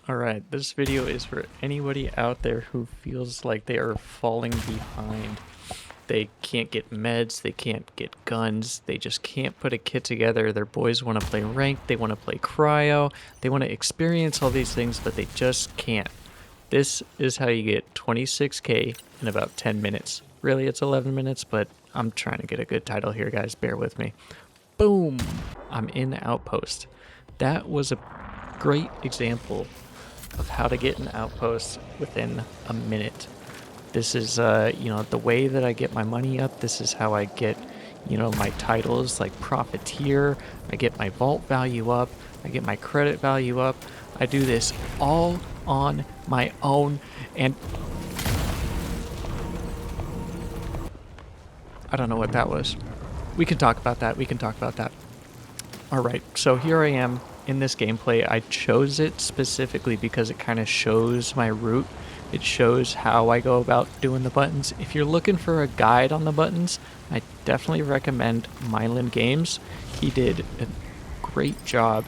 Alright, this video is for anybody out there who feels like they are falling behind. They can't get meds, they can't get guns, they just can't put a kit together. Their boys want to play ranked, they want to play cryo, they want to experience all these things, but they just can't. This is how you get 26k in about 10 minutes. Really, it's 11 minutes, but I'm trying to get a good title here, guys. Bear with me. Boom! I'm in Outpost. That was a great example of how to get an outpost within a minute. This is, the way that I get my money up. This is how I get, my titles like Profiteer. I get my vault value up. I get my credit value up. I do this all on my own. And I don't know what that was. We can talk about that. All right, so here I am in this gameplay. I chose it specifically because it kind of shows my route. It shows how I go about doing the buttons. If you're looking for a guide on the buttons, I definitely recommend Mylan Games. He did a great job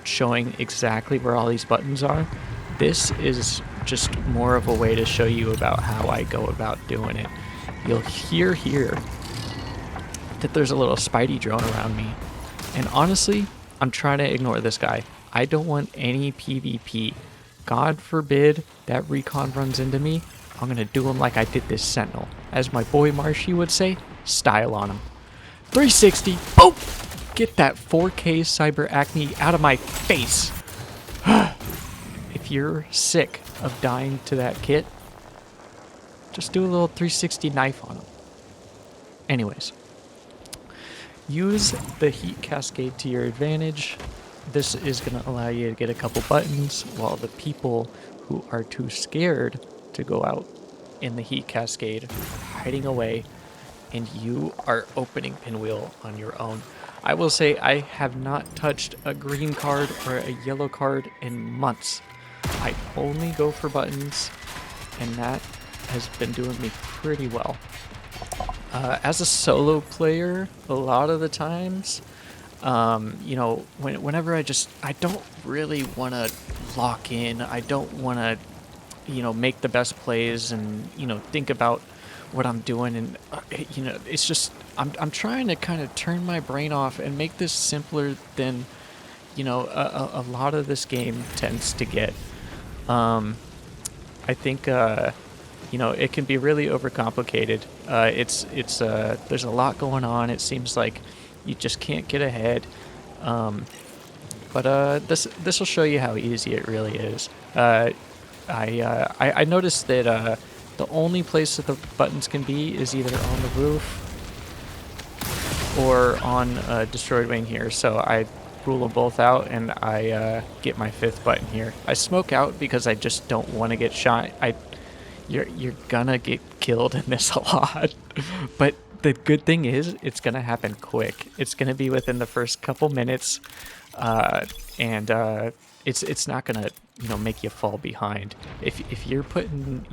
showing exactly where all these buttons are. This is just more of a way to show you about how I go about doing it. You'll hear here that there's a little Spidey drone around me. And honestly, I'm trying to ignore this guy. I don't want any PvP. God forbid that recon runs into me. I'm going to do him like I did this Sentinel. As my boy Marshy would say, style on him. 360. Boom! Get that 4K Cyber Acne out of my face. If you're sick of dying to that kit, just do a little 360 knife on him. Anyways. Use the heat cascade to your advantage. This is going to allow you to get a couple buttons while the people who are too scared to go out in the heat cascade are hiding away, and you are opening Pinwheel on your own. I will say I have not touched a green card or a yellow card in months. I only go for buttons, and that has been doing me pretty well. As a solo player, a lot of the times, whenever I don't really want to lock in. I don't want to, make the best plays and, think about what I'm doing. And, it's just, I'm trying to kind of turn my brain off and make this simpler than, a lot of this game tends to get. I think, it can be really overcomplicated. There's a lot going on. It seems like you just can't get ahead. But this will show you how easy it really is. I noticed that the only place that the buttons can be is either on the roof or on Destroyed Wing here. So I rule them both out, and I get my 5th button here. I smoke out because I just don't want to get shot. You're gonna get killed in this a lot. But the good thing is it's gonna happen quick. It's gonna be within the first couple minutes, and it's not gonna make you fall behind. If you're putting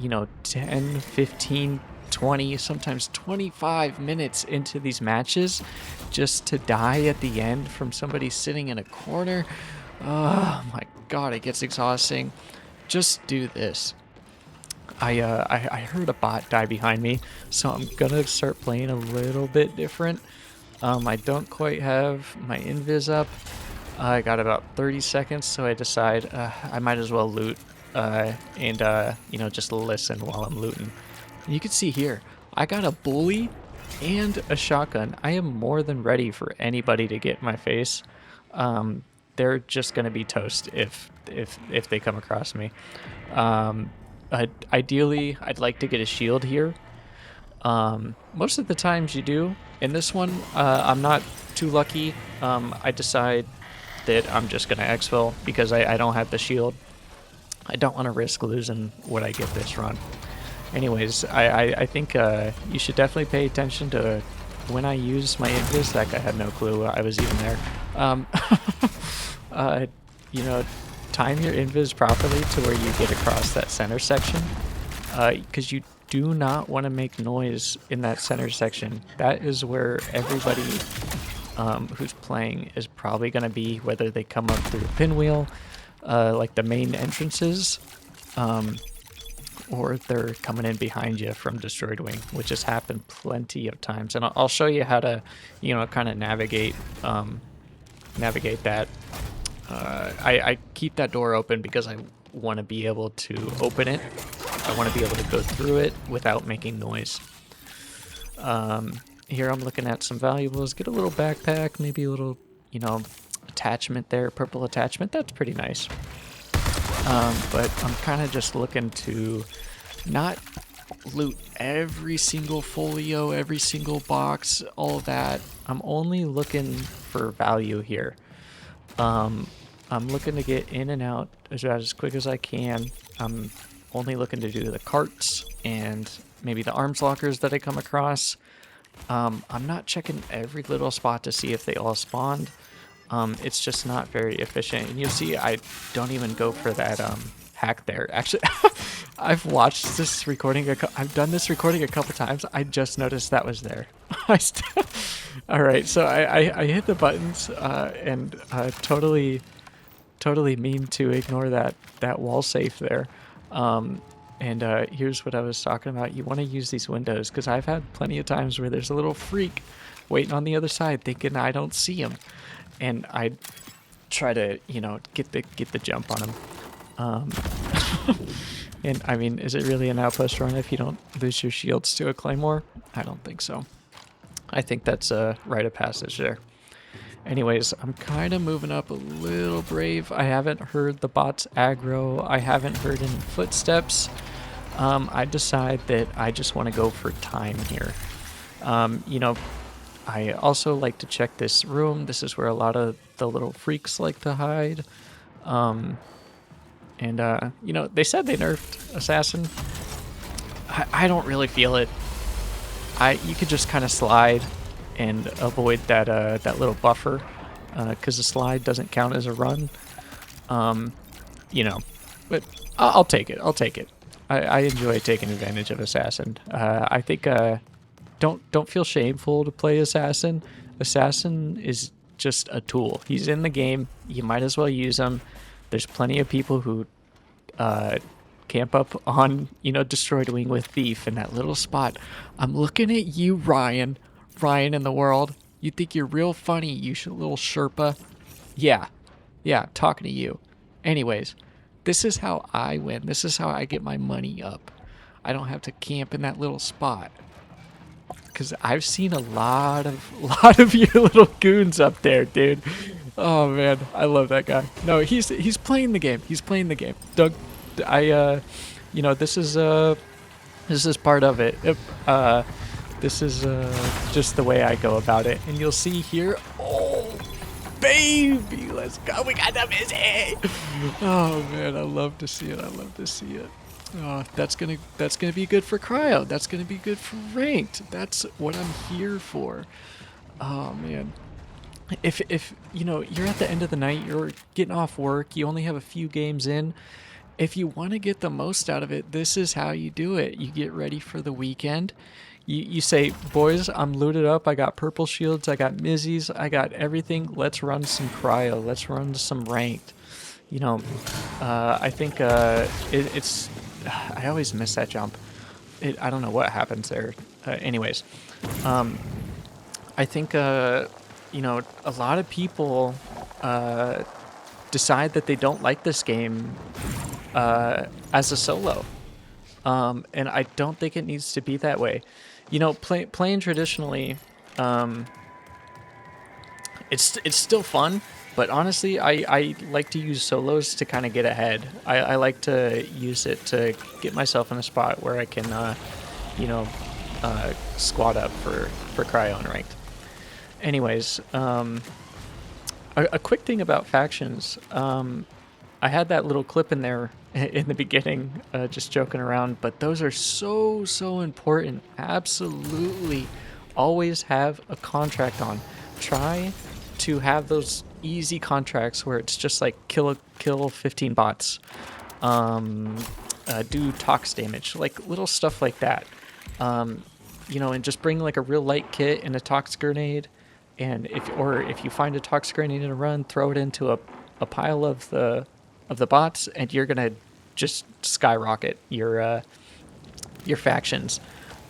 10, 15, 20, sometimes 25 minutes into these matches just to die at the end from somebody sitting in a corner, oh my god, it gets exhausting. Just do this. I heard a bot die behind me, so I'm gonna start playing a little bit different. I don't quite have my invis up. I got about 30 seconds, so I decide I might as well loot and just listen while I'm looting. And you can see here, I got a bully and a shotgun. I am more than ready for anybody to get in my face. They're just gonna be toast if they come across me. Ideally, I'd like to get a shield here. Most of the times you do. In this one, I'm not too lucky. I decide that I'm just going to exfil because I don't have the shield. I don't want to risk losing what I get this run. Anyways, I think you should definitely pay attention to when I use my invis. That guy had no clue I was even there. Time your invis properly to where you get across that center section, because you do not want to make noise in that center section. That is where everybody who's playing is probably going to be, whether they come up through Pinwheel, like the main entrances, or they're coming in behind you from Destroyed Wing, which has happened plenty of times. And I'll show you how to, kind of navigate that. I keep that door open because I want to be able to open it. I want to be able to go through it without making noise. Here I'm looking at some valuables. Get a little backpack, maybe a little, attachment there, purple attachment. That's pretty nice. But I'm kind of just looking to not loot every single folio, every single box, all of that. I'm only looking for value here. I'm looking to get in and out as quick as I can. I'm only looking to do the carts and maybe the arms lockers that I come across. I'm not checking every little spot to see if they all spawned. It's just not very efficient. And you'll see I don't even go for that hack there. Actually, I've watched this recording. I've done this recording a couple times. I just noticed that was there. All right, so I hit the buttons and totally mean to ignore that wall safe there. And here's what I was talking about. You want to use these windows because I've had plenty of times where there's a little freak waiting on the other side thinking I don't see him. And I try to, get the jump on him. And I mean, is it really an outpost run if you don't lose your shields to a claymore? I don't think so. I think that's a rite of passage there. Anyways, I'm kind of moving up a little brave. I haven't heard the bots aggro. I haven't heard any footsteps. I decide that I just want to go for time here. I also like to check this room. This is where a lot of the little freaks like to hide. They said they nerfed Assassin. I don't really feel it. You could just kind of slide and avoid that little buffer, because the slide doesn't count as a run. But I'll take it. I enjoy taking advantage of Assassin. I think don't feel shameful to play Assassin. Assassin is just a tool. He's in the game. You might as well use him. There's plenty of people who camp up on, Destroyed Wing with Thief in that little spot. I'm looking at you, Ryan in the world. You think you're real funny, you little Sherpa. Yeah, talking to you. Anyways, this is how I win. This is how I get my money up. I don't have to camp in that little spot. Because I've seen a lot of your little goons up there, dude. Oh man, I love that guy. No, he's playing the game. He's playing the game. Doug, this is part of it. This is just the way I go about it. And you'll see here, oh baby, let's go. We got the Mizzy. Oh man, I love to see it. Oh, that's gonna be good for cryo. That's gonna be good for ranked. That's what I'm here for. Oh man. If you're at the end of the night, you're getting off work, you only have a few games in. If you want to get the most out of it, this is how you do it. You get ready for the weekend. You say, boys, I'm looted up. I got purple shields. I got Mizzies. I got everything. Let's run some cryo. Let's run some ranked. I think it's... I always miss that jump. I don't know what happens there. Anyways, I think, a lot of people decide that they don't like this game as a solo. And I don't think it needs to be that way. Playing traditionally, it's still fun, but honestly, I like to use solos to kind of get ahead. I like to use it to get myself in a spot where I can, squad up for cryo and ranked. Anyways, a quick thing about factions. I had that little clip in there in the beginning, just joking around, but those are so important. Absolutely always have a contract on. Try to have those easy contracts where it's just like kill 15 bots, do tox damage, like little stuff like that. And just bring like a real light kit and a tox grenade, and if you find a tox grenade in a run, throw it into a pile of the of the bots, and you're gonna just skyrocket your factions.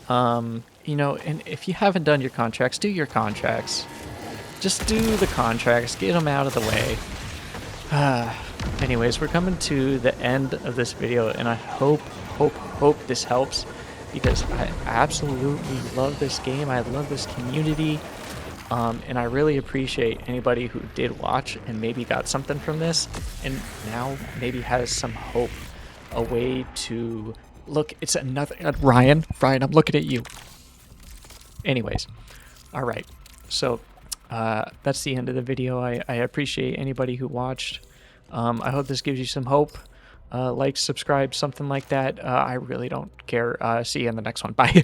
You know, and if you haven't done your contracts, do your contracts. Just do the contracts, get them out of the way. Anyways, we're coming to the end of this video, and I hope this helps, because I absolutely love this game. I love this community, and I really appreciate anybody who did watch and maybe got something from this, and now maybe has some hope, a way to look. It's another Ryan, I'm looking at you. Anyways, all right, so that's the end of the video. I appreciate anybody who watched. I hope this gives you some hope. Like, subscribe, something like that. I really don't care. See you in the next one. Bye.